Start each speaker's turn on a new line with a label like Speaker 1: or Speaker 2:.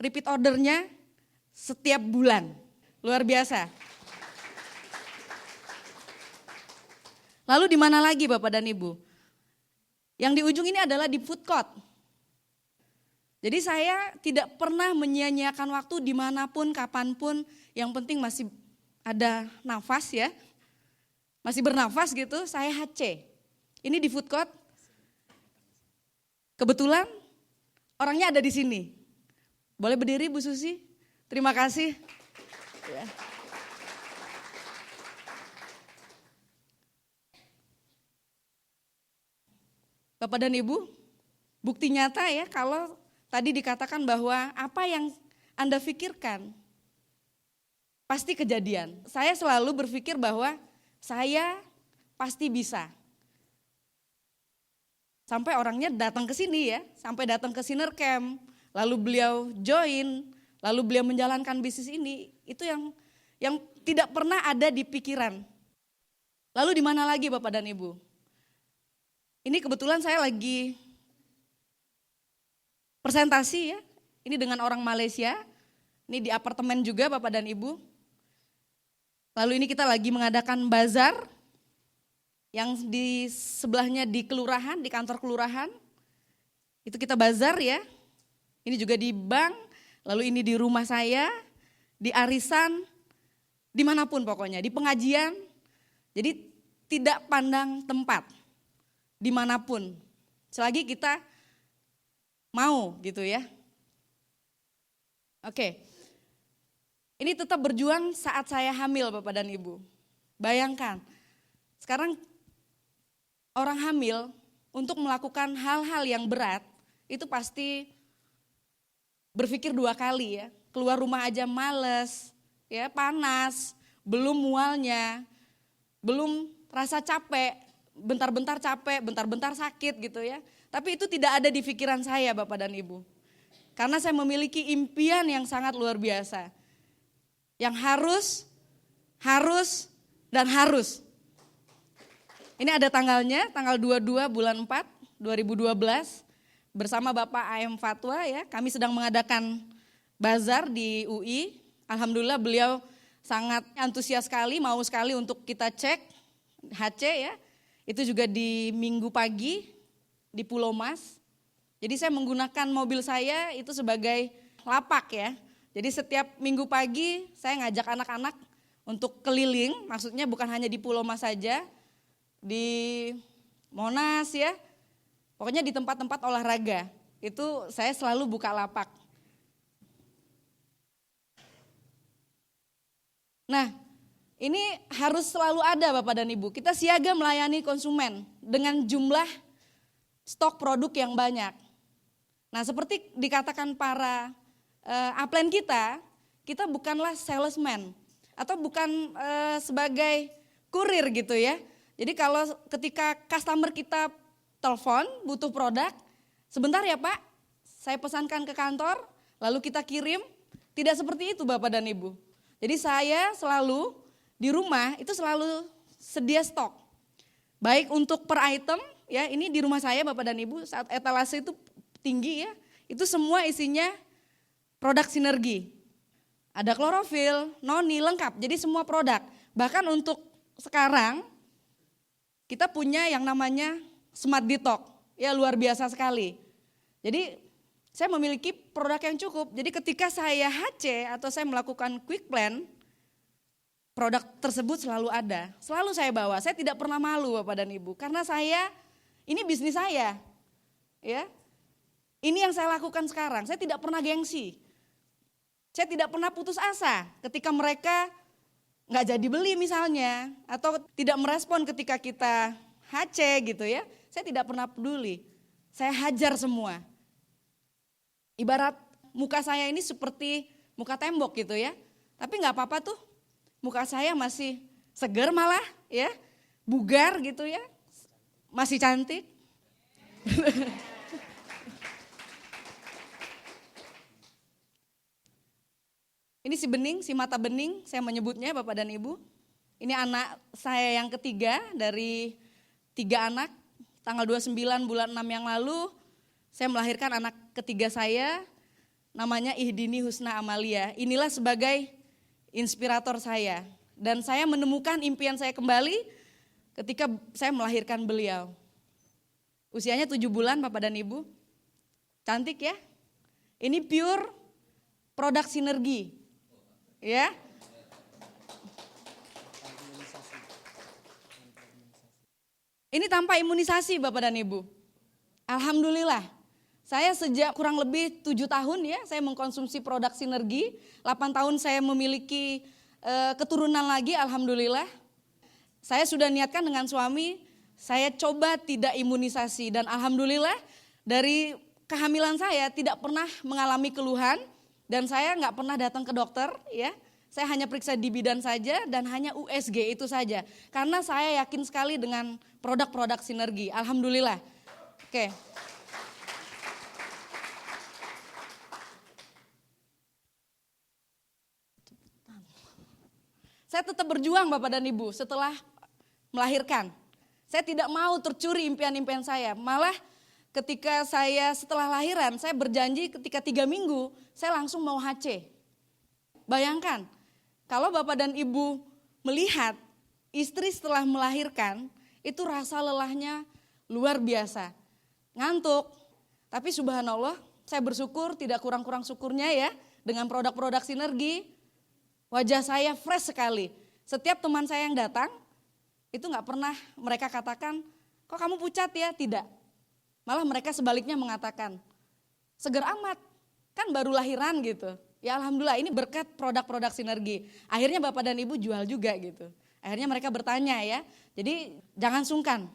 Speaker 1: repeat ordernya setiap bulan. Luar biasa. Lalu di mana lagi Bapak dan Ibu? Yang di ujung ini adalah di food court. Jadi saya tidak pernah menyia-nyiakan waktu dimanapun, kapanpun, yang penting masih ada nafas ya. Masih bernafas gitu, saya HC. Ini di food court. Kebetulan orangnya ada di sini. Boleh berdiri Bu Susi? Terima kasih. Ya. Bapak dan Ibu, bukti nyata ya kalau tadi dikatakan bahwa apa yang Anda pikirkan pasti kejadian. Saya selalu berpikir bahwa saya pasti bisa. Sampai orangnya datang ke sini ya, sampai datang ke Sinner Camp, lalu beliau join, lalu beliau menjalankan bisnis ini, itu yang tidak pernah ada di pikiran. Lalu di mana lagi Bapak dan Ibu? Ini kebetulan saya lagi presentasi ya, ini dengan orang Malaysia, ini di apartemen juga Bapak dan Ibu. Lalu ini kita lagi mengadakan bazar yang di sebelahnya di kelurahan, di kantor kelurahan. Itu kita bazar ya, ini juga di bank, lalu ini di rumah saya, di arisan, dimanapun pokoknya, di pengajian. Jadi tidak pandang tempat, dimanapun, selagi kita mau gitu ya. Oke, ini tetap berjuang saat saya hamil Bapak dan Ibu. Bayangkan, sekarang orang hamil untuk melakukan hal-hal yang berat, itu pasti berpikir 2 kali ya. Keluar rumah aja males, ya panas, belum mualnya, belum rasa capek, bentar-bentar capek, bentar-bentar sakit gitu ya. Tapi itu tidak ada di pikiran saya Bapak dan Ibu. Karena saya memiliki impian yang sangat luar biasa. Yang harus, dan harus. Ini ada tanggalnya, tanggal 22 bulan 4, 2012. Bersama Bapak AM Fatwa ya, kami sedang mengadakan bazar di UI. Alhamdulillah beliau sangat antusias sekali, mau sekali untuk kita cek HC ya. Itu juga di Minggu pagi di Pulau Mas. Jadi saya menggunakan mobil saya itu sebagai lapak ya. Jadi setiap Minggu pagi saya ngajak anak-anak untuk keliling, maksudnya bukan hanya di Pulau Mas saja, di Monas ya. Pokoknya di tempat-tempat olahraga. Itu saya selalu buka lapak. Nah, ini harus selalu ada Bapak dan Ibu. Kita siaga melayani konsumen dengan jumlah stok produk yang banyak. Nah, seperti dikatakan para upline kita bukanlah salesman atau bukan sebagai kurir gitu ya. Jadi kalau ketika customer kita telepon butuh produk, sebentar ya Pak, saya pesankan ke kantor, lalu kita kirim. Tidak seperti itu Bapak dan Ibu. Jadi saya selalu di rumah itu selalu sedia stok. Baik untuk per item, ya ini di rumah saya Bapak dan Ibu, saat etalase itu tinggi ya, itu semua isinya produk sinergi. Ada klorofil, noni, lengkap, jadi semua produk. Bahkan untuk sekarang kita punya yang namanya Smart Detox, ya luar biasa sekali. Jadi saya memiliki produk yang cukup, jadi ketika saya HC atau saya melakukan quick plan, produk tersebut selalu ada, selalu saya bawa. Saya tidak pernah malu Bapak dan Ibu, karena ini bisnis saya, ya. Ini yang saya lakukan sekarang, saya tidak pernah gengsi. Saya tidak pernah putus asa ketika mereka nggak jadi beli misalnya, atau tidak merespon ketika kita HC gitu ya. Saya tidak pernah peduli, saya hajar semua. Ibarat muka saya ini seperti muka tembok gitu ya, tapi nggak apa-apa tuh. Muka saya masih seger malah ya, bugar gitu ya, masih cantik. Ini si Bening, si mata bening saya menyebutnya Bapak dan Ibu. Ini anak saya yang ketiga dari 3 anak. Tanggal 29 bulan 6 yang lalu saya melahirkan anak ketiga saya. namanya Ihdini Husna Amalia. Inilah sebagai inspirator saya. Dan saya menemukan impian saya kembali ketika saya melahirkan beliau. Usianya 7 bulan Bapak dan Ibu. Cantik ya. Ini pure produk sinergi. Ya. Ini tanpa imunisasi Bapak dan Ibu. Alhamdulillah. Saya sejak kurang lebih 7 tahun ya, saya mengkonsumsi produk sinergi. 8 tahun saya memiliki keturunan lagi, alhamdulillah. Saya sudah niatkan dengan suami, saya coba tidak imunisasi. Dan alhamdulillah dari kehamilan saya tidak pernah mengalami keluhan. Dan saya nggak pernah datang ke dokter ya. Saya hanya periksa di bidan saja dan hanya USG itu saja. Karena saya yakin sekali dengan produk-produk sinergi. Alhamdulillah. Oke. Saya tetap berjuang Bapak dan Ibu setelah melahirkan. Saya tidak mau tercuri impian-impian saya. Malah ketika saya setelah lahiran, saya berjanji ketika 3 minggu, saya langsung mau HC. Bayangkan, kalau Bapak dan Ibu melihat istri setelah melahirkan, itu rasa lelahnya luar biasa. Ngantuk, tapi subhanallah saya bersyukur, tidak kurang-kurang syukurnya ya, dengan produk-produk sinergi, wajah saya fresh sekali. Setiap teman saya yang datang, itu gak pernah mereka katakan, kok kamu pucat ya? Tidak. Malah mereka sebaliknya mengatakan, seger amat, kan baru lahiran gitu. Ya alhamdulillah ini berkat produk-produk sinergi. Akhirnya Bapak dan Ibu jual juga gitu. Akhirnya mereka bertanya ya, jadi jangan sungkan.